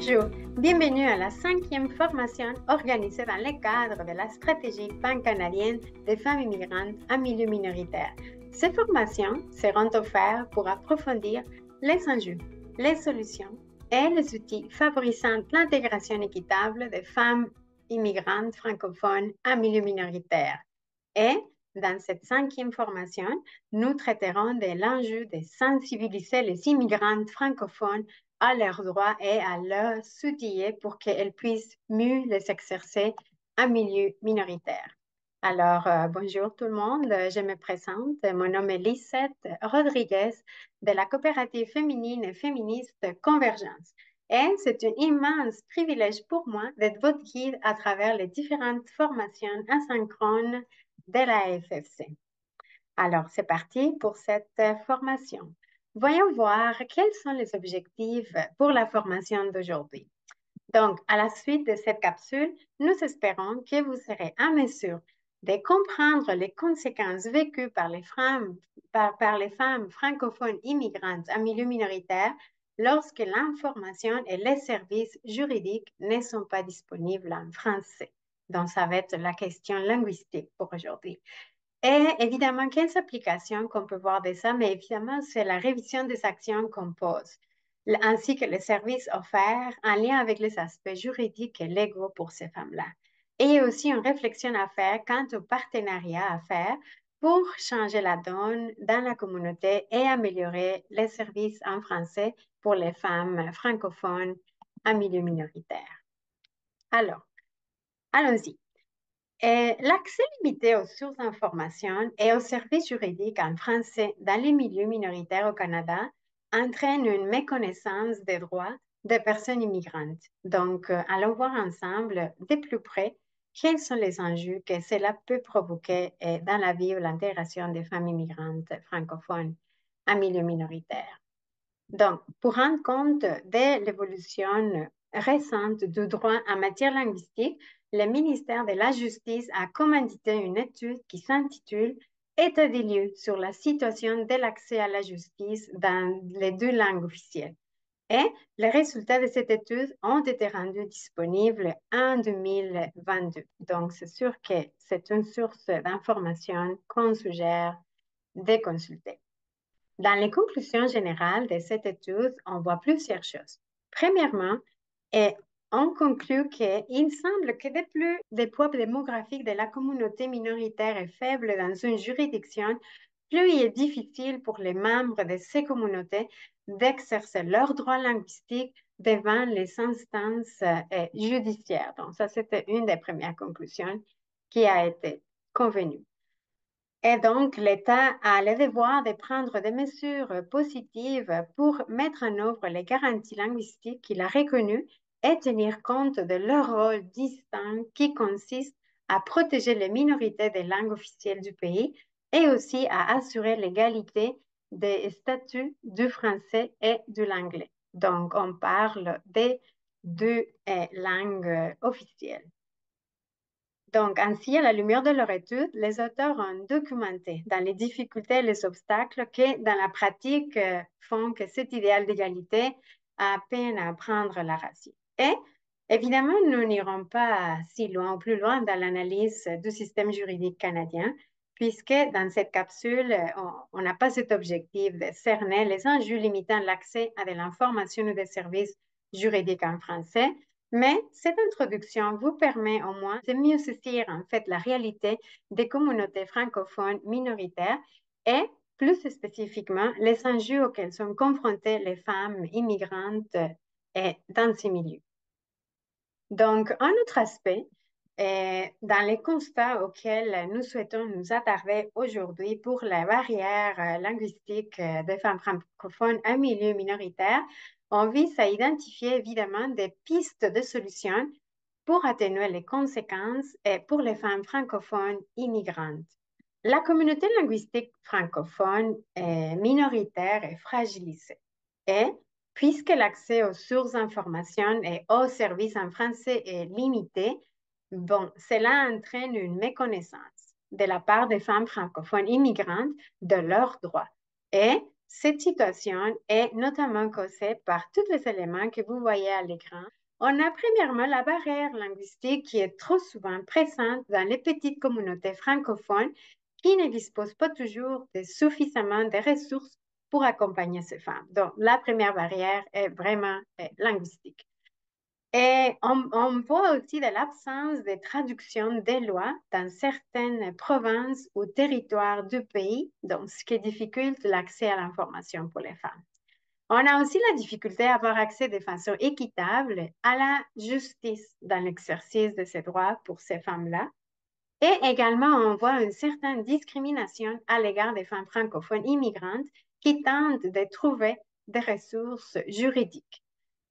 Bonjour, bienvenue à la 5e formation organisée dans le cadre de la stratégie pan-canadienne des femmes immigrantes en milieu minoritaire. Ces formations seront offertes pour approfondir les enjeux, les solutions et les outils favorisant l'intégration équitable des femmes immigrantes francophones en milieu minoritaire. Et dans cette 5e formation, nous traiterons de l'enjeu de sensibiliser les immigrantes francophones à leurs droits et à leurs outils pour qu'elles puissent mieux les exercer en milieu minoritaire. Alors, bonjour tout le monde, je me présente. Mon nom est Lisette Rodriguez de la coopérative féminine et féministe Convergence. Et c'est un immense privilège pour moi d'être votre guide à travers les différentes formations asynchrones de la FFC. Alors, c'est parti pour cette formation. Voyons voir quels sont les objectifs pour la formation d'aujourd'hui. Donc, à la suite de cette capsule, nous espérons que vous serez en mesure de comprendre les conséquences vécues par les femmes francophones immigrantes en milieu minoritaire lorsque l'information et les services juridiques ne sont pas disponibles en français. Donc, ça va être la question linguistique pour aujourd'hui. Et évidemment, quelles applications qu'on peut voir de ça, mais évidemment, c'est la révision des actions qu'on pose, ainsi que les services offerts en lien avec les aspects juridiques et légaux pour ces femmes-là. Et il y a aussi une réflexion à faire quant au partenariat à faire pour changer la donne dans la communauté et améliorer les services en français pour les femmes francophones en milieu minoritaire. Alors, allons-y. L'accès limité aux sources d'information et aux services juridiques en français dans les milieux minoritaires au Canada entraîne une méconnaissance des droits des personnes immigrantes. Donc, allons voir ensemble de plus près quels sont les enjeux que cela peut provoquer dans la vie ou l'intégration des femmes immigrantes francophones en milieu minoritaire. Donc, pour rendre compte de l'évolution récente du droit en matière linguistique, le ministère de la Justice a commandité une étude qui s'intitule État des lieux sur la situation de l'accès à la justice dans les 2 langues officielles. Et les résultats de cette étude ont été rendus disponibles en 2022. Donc, c'est sûr que c'est une source d'information qu'on suggère de consulter. Dans les conclusions générales de cette étude, on voit plusieurs choses. Premièrement, on conclut qu'il semble que le poids démographique de la communauté minoritaire est faible dans une juridiction, plus il est difficile pour les membres de ces communautés d'exercer leurs droits linguistiques devant les instances judiciaires. Donc, ça, c'était une des premières conclusions qui a été convenue. Et donc, l'État a le devoir de prendre des mesures positives pour mettre en œuvre les garanties linguistiques qu'il a reconnues et tenir compte de leur rôle distinct qui consiste à protéger les minorités des langues officielles du pays et aussi à assurer l'égalité des statuts du français et de l'anglais. Donc, on parle des 2 langues officielles. Donc, ainsi, à la lumière de leur étude, les auteurs ont documenté dans les difficultés et les obstacles qui, dans la pratique, font que cet idéal d'égalité a peine à prendre la racine. Et évidemment, nous n'irons pas si loin ou plus loin dans l'analyse du système juridique canadien, puisque dans cette capsule, on n'a pas cet objectif de cerner les enjeux limitant l'accès à de l'information ou des services juridiques en français. Mais cette introduction vous permet au moins de mieux saisir en fait la réalité des communautés francophones minoritaires et plus spécifiquement les enjeux auxquels sont confrontées les femmes immigrantes dans ces milieux. Donc, un autre aspect, dans les constats auxquels nous souhaitons nous attarder aujourd'hui pour la barrière linguistique des femmes francophones en milieu minoritaire, on vise à identifier évidemment des pistes de solutions pour atténuer les conséquences pour les femmes francophones immigrantes. La communauté linguistique francophone minoritaire est fragilisée et puisque l'accès aux sources d'information et aux services en français est limité, cela entraîne une méconnaissance de la part des femmes francophones immigrantes de leurs droits. Et cette situation est notamment causée par tous les éléments que vous voyez à l'écran, On a premièrement la barrière linguistique qui est trop souvent présente dans les petites communautés francophones qui ne disposent pas toujours de suffisamment de ressources pour accompagner ces femmes. Donc, la première barrière est vraiment linguistique. Et on voit aussi de l'absence de traduction des lois dans certaines provinces ou territoires du pays, donc ce qui dificulte l'accès à l'information pour les femmes. On a aussi la difficulté à avoir accès de façon équitable à la justice dans l'exercice de ces droits pour ces femmes-là. Et également, on voit une certaine discrimination à l'égard des femmes francophones immigrantes qui tentent de trouver des ressources juridiques.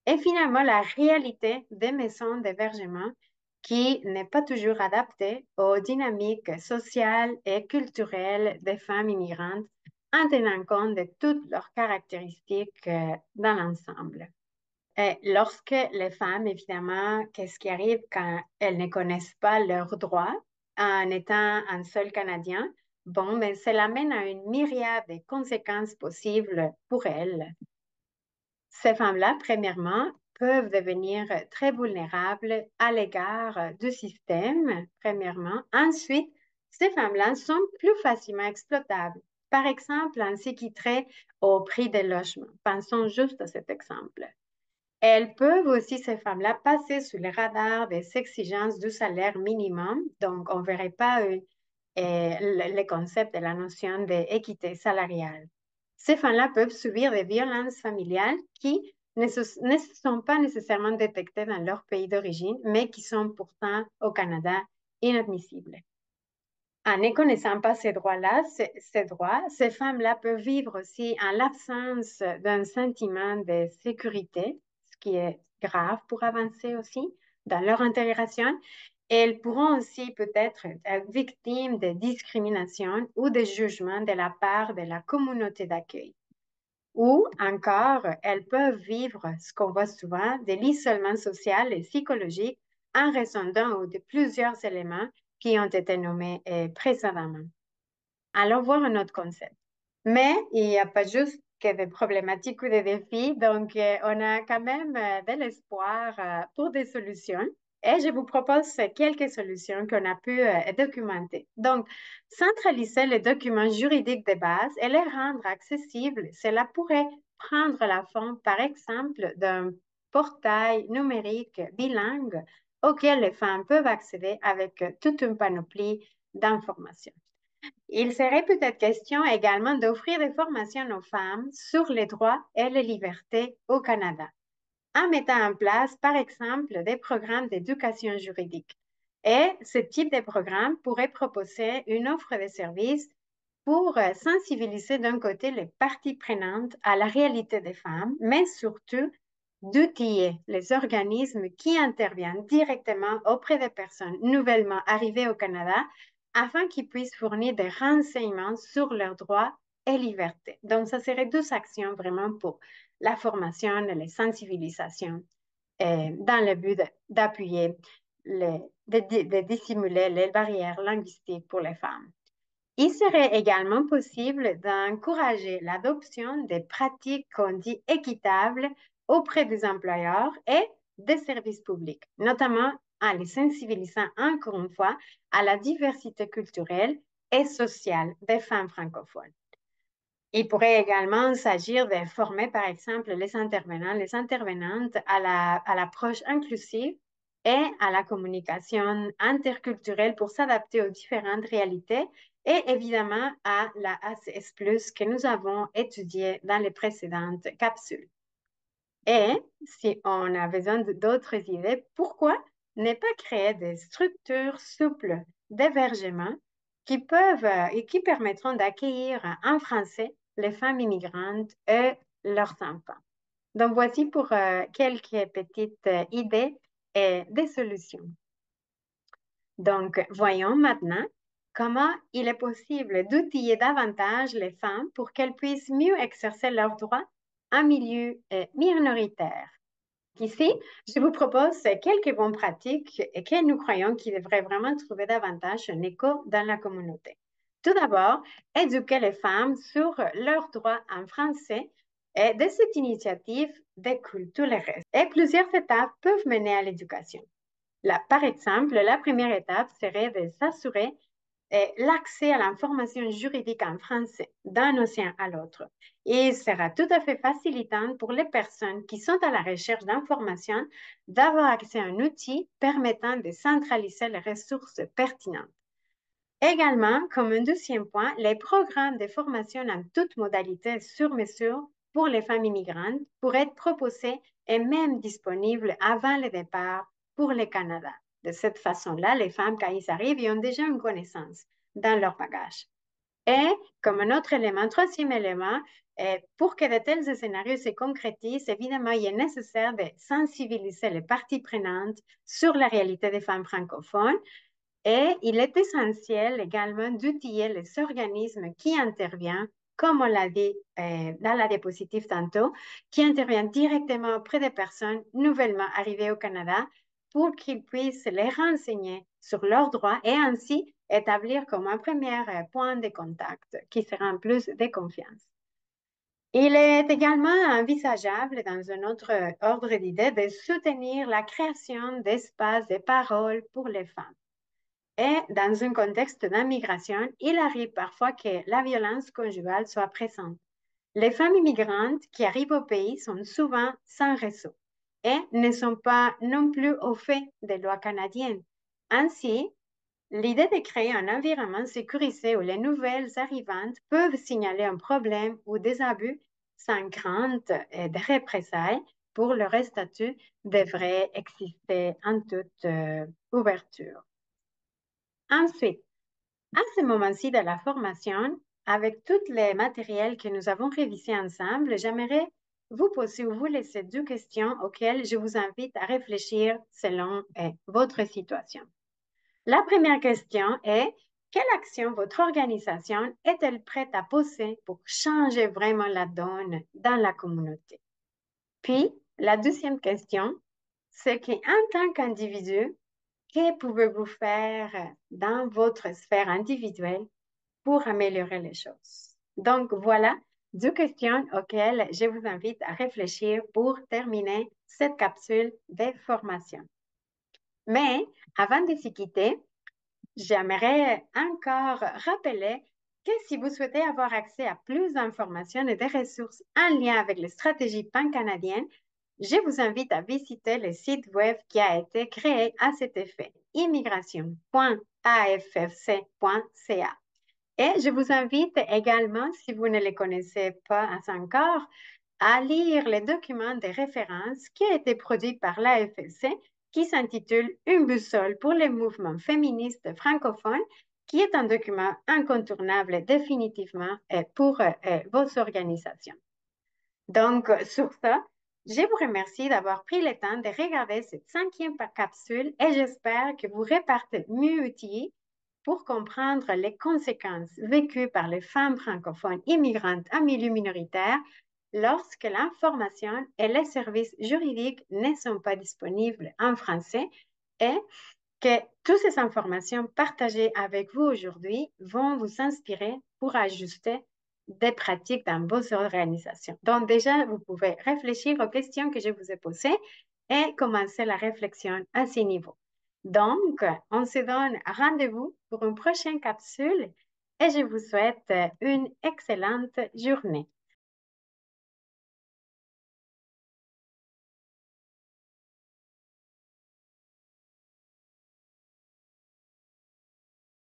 Et finalement, la réalité des maisons d'hébergement qui n'est pas toujours adaptée aux dynamiques sociales et culturelles des femmes immigrantes en tenant compte de toutes leurs caractéristiques dans l'ensemble. Et lorsque les femmes, évidemment, qu'est-ce qui arrive quand elles ne connaissent pas leurs droits en étant un seul Canadien? Bon, mais cela mène à une myriade de conséquences possibles pour elles. Ces femmes-là, premièrement, peuvent devenir très vulnérables à l'égard du système, premièrement. Ensuite, ces femmes-là sont plus facilement exploitables. Par exemple, en ce qui trait au prix des logements. Pensons juste à cet exemple. Elles peuvent aussi, ces femmes-là, passer sous les radars des exigences du salaire minimum. Donc, on ne verrait pas le concept de la notion d'équité salariale. Ces femmes-là peuvent subir des violences familiales qui ne sont pas nécessairement détectées dans leur pays d'origine, mais qui sont pourtant au Canada inadmissibles. En ne connaissant pas ces droits-là, ces femmes-là peuvent vivre aussi en l'absence d'un sentiment de sécurité, ce qui est grave pour avancer aussi dans leur intégration. Elles pourront aussi peut-être être victimes de discrimination ou de jugements de la part de la communauté d'accueil. Ou encore, elles peuvent vivre ce qu'on voit souvent, de l'isolement social et psychologique en raison d'un ou de plusieurs éléments qui ont été nommés précédemment. Allons voir un autre concept. Mais il n'y a pas juste que des problématiques ou des défis, donc on a quand même de l'espoir pour des solutions. Et je vous propose quelques solutions qu'on a pu documenter. Donc, centraliser les documents juridiques de base et les rendre accessibles, cela pourrait prendre la forme, par exemple, d'un portail numérique bilingue auquel les femmes peuvent accéder avec toute une panoplie d'informations. Il serait peut-être question également d'offrir des formations aux femmes sur les droits et les libertés au Canada, en mettant en place, par exemple, des programmes d'éducation juridique. Et ce type de programme pourrait proposer une offre de services pour sensibiliser d'un côté les parties prenantes à la réalité des femmes, mais surtout d'outiller les organismes qui interviennent directement auprès des personnes nouvellement arrivées au Canada afin qu'ils puissent fournir des renseignements sur leurs droits et libertés. Donc, ça serait deux actions vraiment pour la formation et la sensibilisation dans le but d'appuyer, de dissimuler les barrières linguistiques pour les femmes. Il serait également possible d'encourager l'adoption des pratiques qu'on dit équitables auprès des employeurs et des services publics, notamment en les sensibilisant encore une fois à la diversité culturelle et sociale des femmes francophones. Il pourrait également s'agir de former, par exemple, les intervenants, les intervenantes à l'approche inclusive et à la communication interculturelle pour s'adapter aux différentes réalités et évidemment à la ACS+, que nous avons étudié dans les précédentes capsules. Et si on a besoin d'autres idées, pourquoi ne pas créer des structures souples d'hébergement qui peuvent et qui permettront d'accueillir en français les femmes immigrantes et leurs enfants. Donc, voici pour quelques petites idées et des solutions. Donc, voyons maintenant comment il est possible d'outiller davantage les femmes pour qu'elles puissent mieux exercer leurs droits en milieu minoritaire. Ici, je vous propose quelques bonnes pratiques que nous croyons qui devraient vraiment trouver davantage un écho dans la communauté. Tout d'abord, éduquer les femmes sur leurs droits en français Et de cette initiative découle tout le reste. Et plusieurs étapes peuvent mener à l'éducation. Par exemple, la première étape serait de s'assurer l'accès à l'information juridique en français d'un océan à l'autre. Et il sera tout à fait facilitant pour les personnes qui sont à la recherche d'informations d'avoir accès à un outil permettant de centraliser les ressources pertinentes. Également, comme un deuxième point, les programmes de formation en toute modalité sur mesure pour les femmes immigrantes pourraient être proposés et même disponibles avant le départ pour le Canada. De cette façon-là, les femmes, quand ils arrivent, ils ont déjà une connaissance dans leur bagage. Et comme un autre élément, troisième élément, pour que de tels scénarios se concrétisent, évidemment, il est nécessaire de sensibiliser les parties prenantes sur la réalité des femmes francophones et il est essentiel également d'outiller les organismes qui interviennent, comme on l'a dit dans la diapositive tantôt, qui interviennent directement auprès des personnes nouvellement arrivées au Canada pour qu'ils puissent les renseigner sur leurs droits et ainsi établir comme un premier point de contact qui sera en plus de confiance. Il est également envisageable, dans un autre ordre d'idées, de soutenir la création d'espaces de parole pour les femmes. Et dans un contexte d'immigration, il arrive parfois que la violence conjugale soit présente. Les femmes immigrantes qui arrivent au pays sont souvent sans réseau et ne sont pas non plus au fait des lois canadiennes. Ainsi, l'idée de créer un environnement sécurisé où les nouvelles arrivantes peuvent signaler un problème ou des abus sans crainte de représailles pour leur statut devrait exister en toute ouverture. Ensuite, à ce moment-ci de la formation, avec tous les matériels que nous avons révisés ensemble, j'aimerais vous poser ou vous laisser deux questions auxquelles je vous invite à réfléchir selon votre situation. La première question est, quelle action votre organisation est-elle prête à poser pour changer vraiment la donne dans la communauté? Puis, la deuxième question, c'est qu'en tant qu'individu, que pouvez-vous faire dans votre sphère individuelle pour améliorer les choses? Donc, voilà deux questions auxquelles je vous invite à réfléchir pour terminer cette capsule de formation. Mais avant de se quitter, j'aimerais encore rappeler que si vous souhaitez avoir accès à plus d'informations et de ressources en lien avec les stratégies pan-canadiennes, je vous invite à visiter le site web qui a été créé à cet effet, immigration.affc.ca. Et je vous invite également, si vous ne les connaissez pas encore, à lire les documents de référence qui a été produit par l'AFLC qui s'intitule Une boussole pour les mouvements féministes francophones, qui est un document incontournable définitivement pour vos organisations. Donc, sur ça, je vous remercie d'avoir pris le temps de regarder cette 5e capsule et j'espère que vous repartez mieux outillés pour comprendre les conséquences vécues par les femmes francophones immigrantes en milieu minoritaire lorsque l'information et les services juridiques ne sont pas disponibles en français et que toutes ces informations partagées avec vous aujourd'hui vont vous inspirer pour ajuster des pratiques dans vos organisations. Donc déjà, vous pouvez réfléchir aux questions que je vous ai posées et commencer la réflexion à ces niveaux. Donc, on se donne rendez-vous pour une prochaine capsule et je vous souhaite une excellente journée.